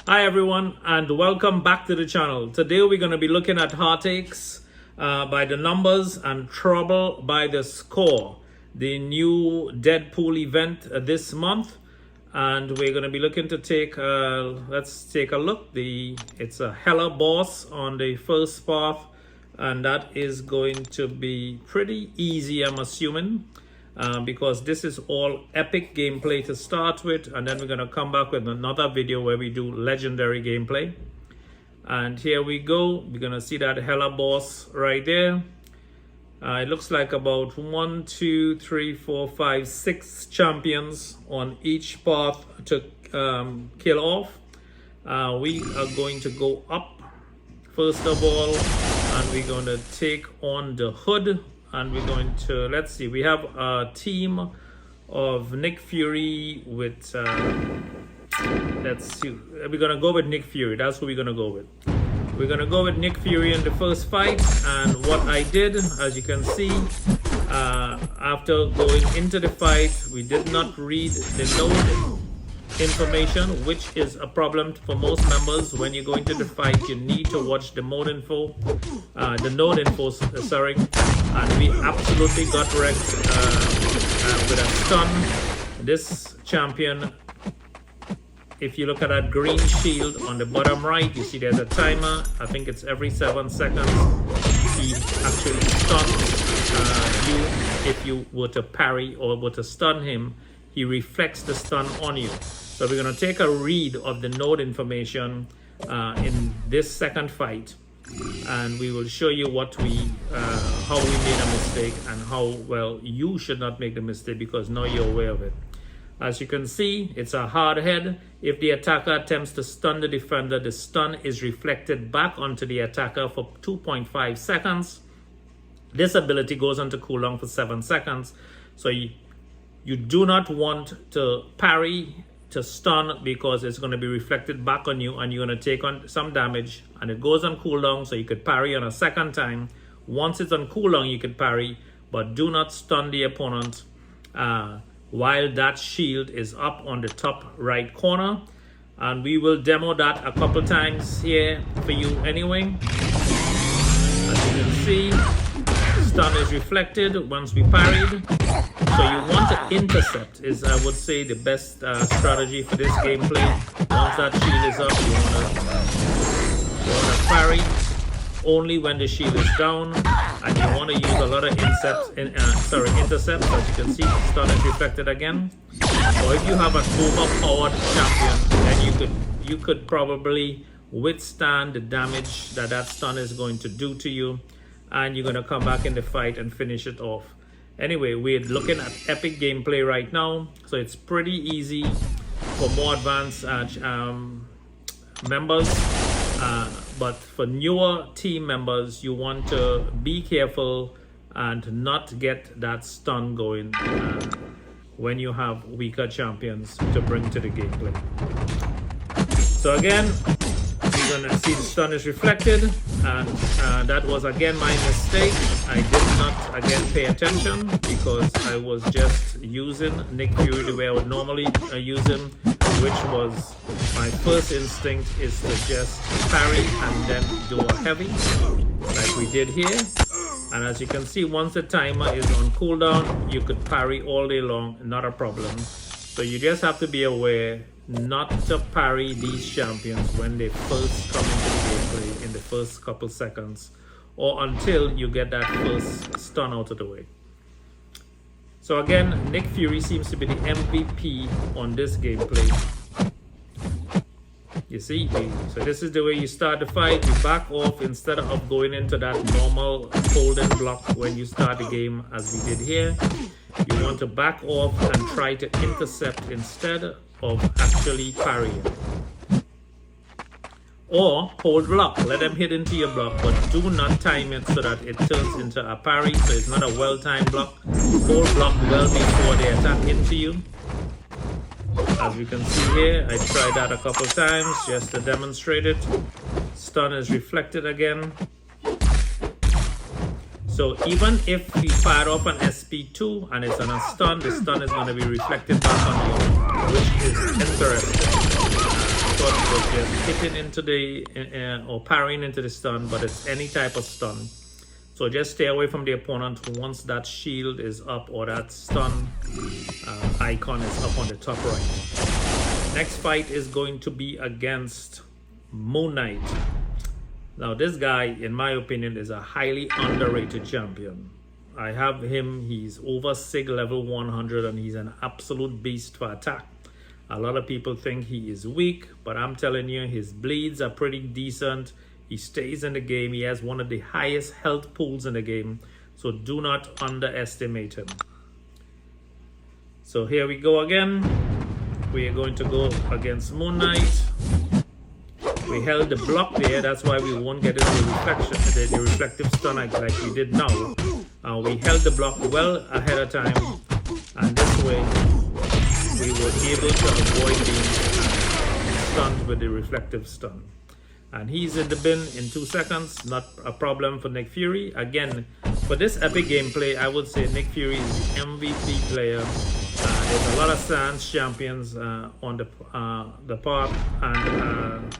Hi everyone, and welcome back to the channel. Today we're going to be looking at Heartaches by the numbers and Trouble by the score, the new Deadpool event this month. And we're going to be looking to take let's take a look. It's a hella boss on the first path, and that is going to be pretty easy, I'm assuming. Because this is all epic gameplay to start with, and then we're going to come back with another video where we do legendary gameplay. And here we go. We're going to see that hella boss right there. It looks like about 1, 2, 3, 4, 5, 6 champions on each path to kill off. We are going to go up first of all, and we're going to take on the hood. And we're going to, let's see, we have a team of Nick Fury with, let's see, we're going to go with Nick Fury. That's who we're going to go with. We're going to go with Nick Fury in the first fight. And what I did, as you can see, after going into the fight, we did not read the node information, which is a problem for most members. When you go into the fight, you need to watch the node info, sorry. And we absolutely got wrecked with a stun. This champion, if you look at that green shield on the bottom right, you see there's a timer. I think it's every 7 seconds. He actually stuns you. If you were to parry or were to stun him, he reflects the stun on you. So we're going to take a read of the node information in this second fight, and we will show you what how we made a mistake and how well you should not make the mistake, because now you're aware of it. As you can see, it's a hard head. If the attacker attempts to stun the defender, the stun is reflected back onto the attacker for 2.5 seconds. This ability goes on to cooldown for 7 seconds. So you do not want to parry to stun, because it's going to be reflected back on you and you're going to take on some damage, and it goes on cooldown, so you could parry on a second time. Once it's on cooldown, you could parry, but do not stun the opponent while that shield is up on the top right corner. And we will demo that a couple times here for you anyway. As you can see, stun is reflected once we parried. So you want to intercept is, I would say, the best strategy for this gameplay. Once that shield is up, you want to parry only when the shield is down, and you want to use a lot of intercepts. As you can see, stun is reflected again. Or if you have an overpowered champion, then you could probably withstand the damage that stun is going to do to you, and you're going to come back in the fight and finish it off. Anyway, we're looking at epic gameplay right now, so it's pretty easy for more advanced members, but for newer team members, you want to be careful and not get that stun going when you have weaker champions to bring to the gameplay. So again, you're gonna see the stun is reflected, and that was again my mistake. I did not again pay attention because I was just using Nick Fury the way I would normally use him, which was my first instinct is to just parry and then do a heavy like we did here. And as you can see, once the timer is on cooldown, you could parry all day long, not a problem. So you just have to be aware not to parry these champions when they first come into the gameplay in the first couple seconds, or until you get that first stun out of the way. So again, Nick Fury seems to be the MVP on this gameplay. You see, so this is the way you start the fight. You back off instead of going into that normal holding block when you start the game as we did here. You want to back off and try to intercept instead of actually parrying. Or hold block, let them hit into your block, but do not time it so that it turns into a parry, so it's not a well-timed block. Hold block well before they attack into you. As you can see here, I tried that a couple times just to demonstrate it. Stun is reflected again. So even if you fire off an SP2 and it's on a stun, the stun is going to be reflected back on you, which is interesting. thought he was just hitting into the or parrying into the stun, but it's any type of stun. So just stay away from the opponent once that shield is up or that stun icon is up on the top right. Next fight is going to be against Moon Knight. Now this guy, in my opinion, is a highly underrated champion. I have him, he's over SIG level 100 and he's an absolute beast for attack. A lot of people think he is weak, but I'm telling you, his bleeds are pretty decent. He stays in the game. He has one of the highest health pools in the game, so do not underestimate him. So here we go again. We are going to go against Moon Knight. We held the block there, that's why we won't get into the reflective stun like we did now. We held the block well ahead of time, and this way we were able to avoid being stunned with the reflective stun. And he's in the bin in 2 seconds, not a problem for Nick Fury. Again, for this epic gameplay, I would say Nick Fury is the MVP player. There's a lot of Sans champions on the path, and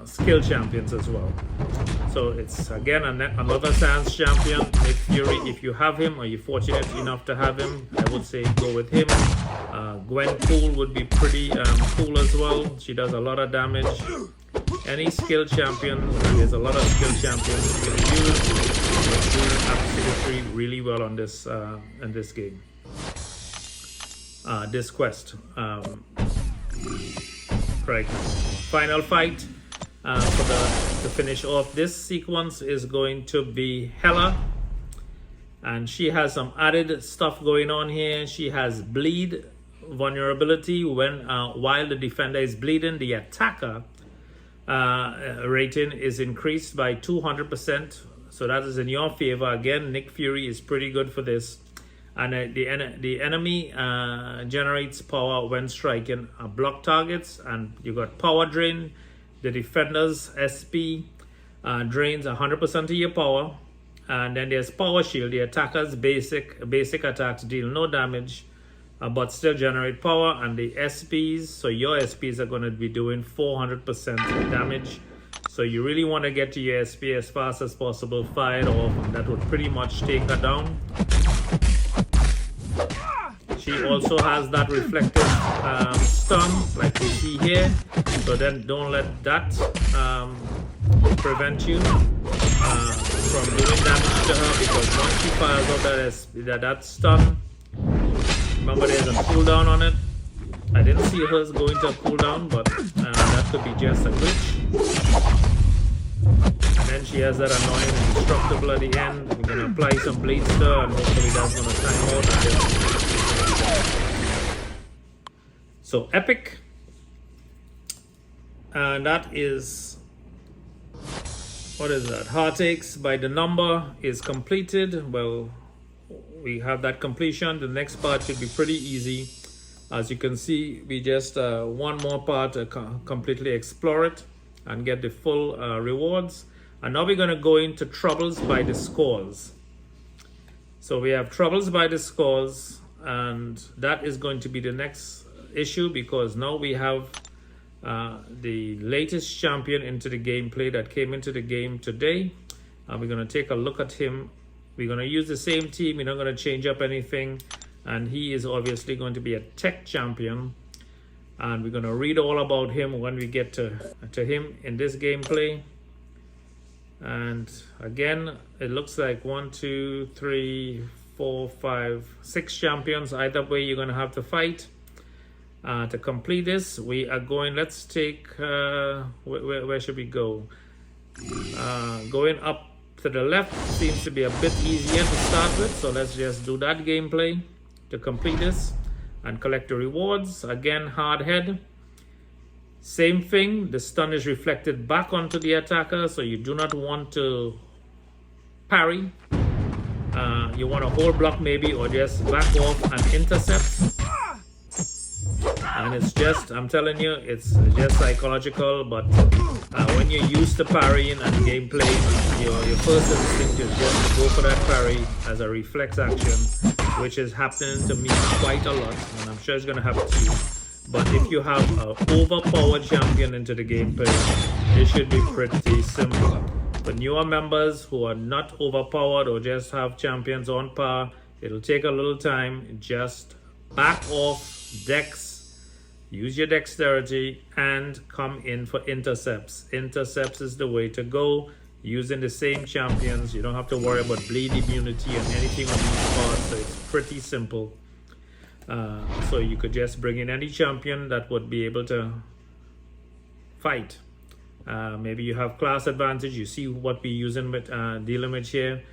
skill champions as well. So it's again another Sans champion, Nick Fury. If you have him or you're fortunate enough to have him, I would say go with him. Gwen Poole would be pretty cool as well. She does a lot of damage. Any skill champion, and there's a lot of skill champions you can use, do absolutely really well on this in this game. This quest. Right now. Final fight to finish off this sequence is going to be Hela, and she has some added stuff going on here. She has bleed vulnerability when while the defender is bleeding, the attacker rating is increased by 200%, so that is in your favor. Again, Nick Fury is pretty good for this. And the enemy generates power when striking block targets, and you got power drain. The defender's SP drains 100% of your power, and then there's power shield. The attacker's basic attacks deal no damage, but still generate power, and the SPs. So your SPs are going to be doing 400% damage. So you really want to get to your SP as fast as possible. Fire it off, and that would pretty much take her down. She also has that reflective stun like you see here, so then don't let that prevent you from doing damage to her, because once she fires out that stun, remember there's a cooldown on it. I didn't see hers going to a cooldown, but that could be just a glitch. And then she has that annoying indestructible at the end. We're going to apply some bleeds to her, and hopefully that's going to time out. So epic, and that is, what is that? Heartaches by the number is completed. Well, we have that completion. The next part should be pretty easy. As you can see, we just one more part to completely explore it and get the full rewards. And now we're going to go into troubles by the scores. So we have troubles by the scores, and that is going to be the next issue, because now we have the latest champion into the gameplay that came into the game today. We're going to take a look at him. We're going to use the same team. We're not going to change up anything, and he is obviously going to be a tech champion, and we're going to read all about him when we get to him in this gameplay. And again, it looks like 1, 2, 3, 4, 5, 6 champions. Either way, you're going to have to fight. To complete this, we are going, let's take, where should we go? Going up to the left seems to be a bit easier to start with, so let's just do that gameplay to complete this and collect the rewards. Again, hard head. Same thing, the stun is reflected back onto the attacker, so you do not want to parry. You want to hold block maybe, or just back off and intercept. And it's just, I'm telling you, it's just psychological, but when you're used to parrying and gameplay, your first instinct is just to go for that parry as a reflex action, which is happening to me quite a lot, and I'm sure it's going to happen to you. But if you have an overpowered champion into the gameplay, it should be pretty simple. For newer members who are not overpowered or just have champions on par, it'll take a little time. Just back off dex, use your dexterity, and come in for intercepts. Intercepts is the way to go. Using the same champions, you don't have to worry about bleed immunity and anything on these parts, so it's pretty simple. So you could just bring in any champion that would be able to fight. Maybe you have class advantage. You see what we're using with dealing with here.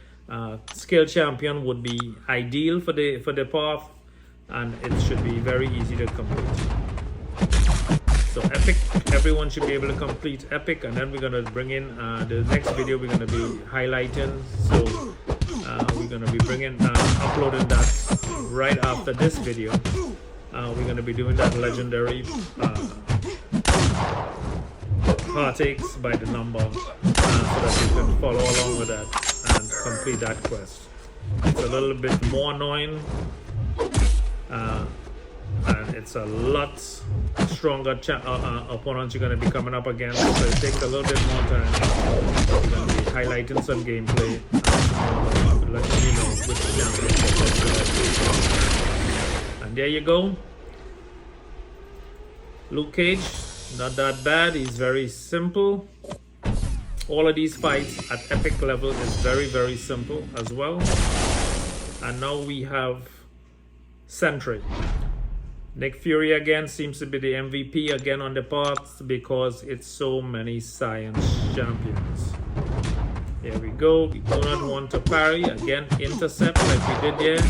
Skill champion would be ideal for the path, and it should be very easy to complete. So epic, everyone should be able to complete epic, and then we're gonna bring in the next video. We're gonna be highlighting. So we're gonna be uploading that right after this video. We're gonna be doing that legendary Heartaches by the number, so that you can follow along with that and complete that quest. It's a little bit more annoying, and it's a lot stronger opponents you're going to be coming up against, so it takes a little bit more time. We're going to be highlighting some gameplay, letting you know which champion. And there you go. Luke Cage, not that bad. He's very simple. All of these fights at epic level is very, very simple as well. And now we have Sentry. Nick Fury again seems to be the MVP again on the paths because it's so many science champions. Here we go. We do not want to parry. Again, intercept like we did there.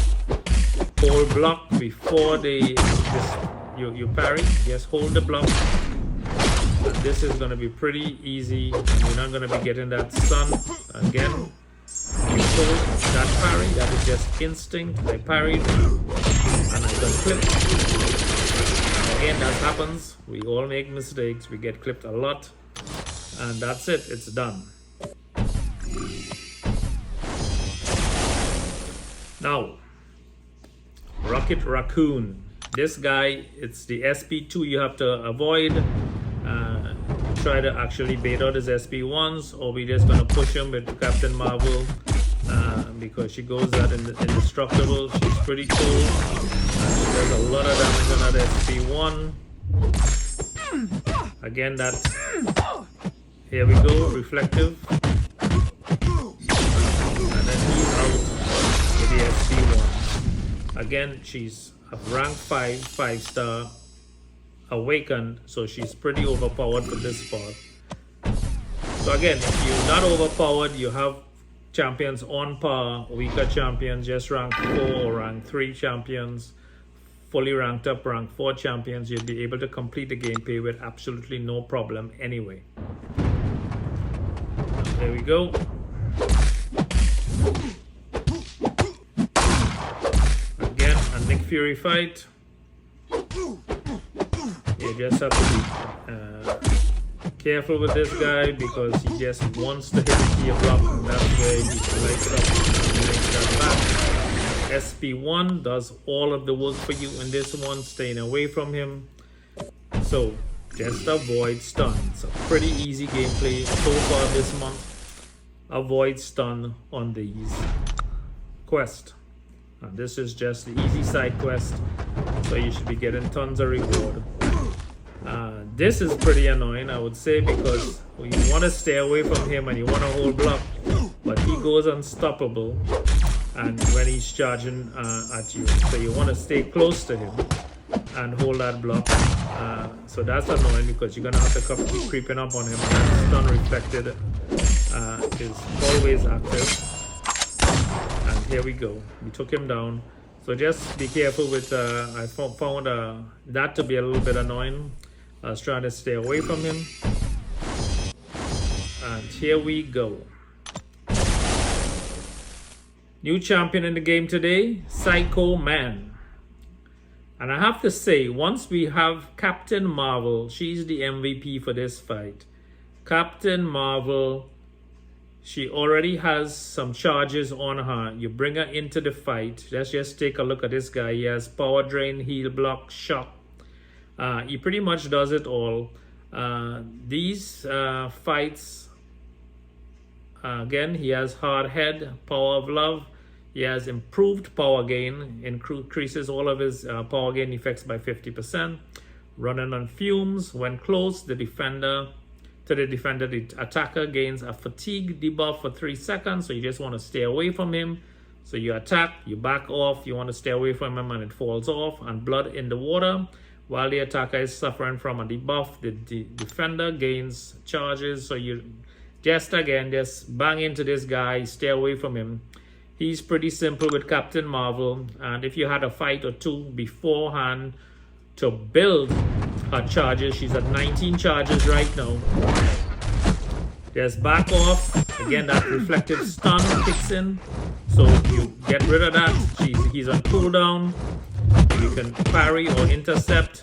Hold block before you parry. Just hold the block. And this is going to be pretty easy. You're not going to be getting that stun again. You hold that parry. That is just instinct. I parried and I got clipped. Again, that happens. We all make mistakes. We get clipped a lot, and that's it. It's done. Now, Raccoon. This guy, it's the SP2 you have to avoid. Try to actually bait out his SP1s, or we're just gonna push him with Captain Marvel because she goes that indestructible. She's pretty cool. She does a lot of damage on that SP1. Again, here we go, reflective. And then he's out with the SP1. Again, she's a rank 5, 5-star, awakened, so she's pretty overpowered for this part. So again, if you're not overpowered, you have champions on par, weaker champions, just rank 4 or rank 3 champions, fully ranked up rank 4 champions, you'll be able to complete the gameplay with absolutely no problem anyway. There we go. Again, a Nick Fury fight. You just have to be careful with this guy because he just wants to hit the key block, and that's where he lights up and makes that back. SP1 does all of the work for you in this one, staying away from him. So just avoid stun. It's a pretty easy gameplay so far this month. Avoid stun on these quests. And this is just the easy side quest, so you should be getting tons of reward. This is pretty annoying, I would say, because you want to stay away from him and you want to hold block, but he goes unstoppable and when he's charging at you, so you want to stay close to him and hold that block. So that's annoying because you're gonna have to keep creeping up on him, and that stun reflected is always active. And here we go, we took him down. So just be careful with I found that to be a little bit annoying. I was trying to stay away from him. And here we go. New champion in the game today, Psycho Man. And I have to say, once we have Captain Marvel, she's the MVP for this fight. Captain Marvel, she already has some charges on her. You bring her into the fight. Let's just take a look at this guy. He has power drain, heal block, shock. He pretty much does it all. These fights, again, he has hard head, power of love. He has improved power gain, increases all of his power gain effects by 50%. Running on fumes. When close, the attacker gains a fatigue debuff for 3 seconds. So you just want to stay away from him. So you attack, you back off, you want to stay away from him, and it falls off. And blood in the water. While the attacker is suffering from a debuff, the defender gains charges. So you just bang into this guy, stay away from him. He's pretty simple with Captain Marvel. And if you had a fight or two beforehand to build her charges, she's at 19 charges right now. Just back off. Again, that reflective stun kicks in. So you get rid of that. He's on cooldown. You can parry or intercept.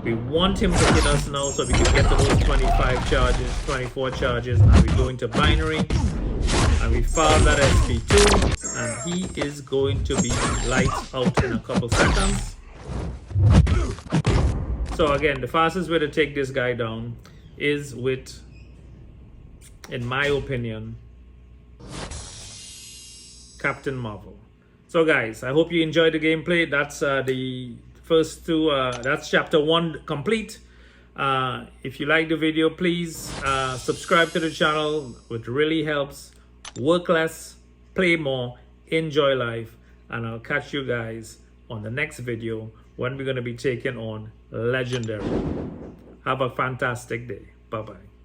We want him to hit us now so we can get to those 25 charges, 24 charges. And we go into binary. And we found that SP2. And he is going to be lights out in a couple seconds. So again, the fastest way to take this guy down is with, in my opinion, Captain Marvel. So guys, I hope you enjoyed the gameplay. That's the first two, that's chapter 1 complete. If you like the video, please subscribe to the channel. It really helps. Work less, play more, enjoy life, and I'll catch you guys on the next video when we're going to be taking on Legendary. Have a fantastic day. Bye-bye.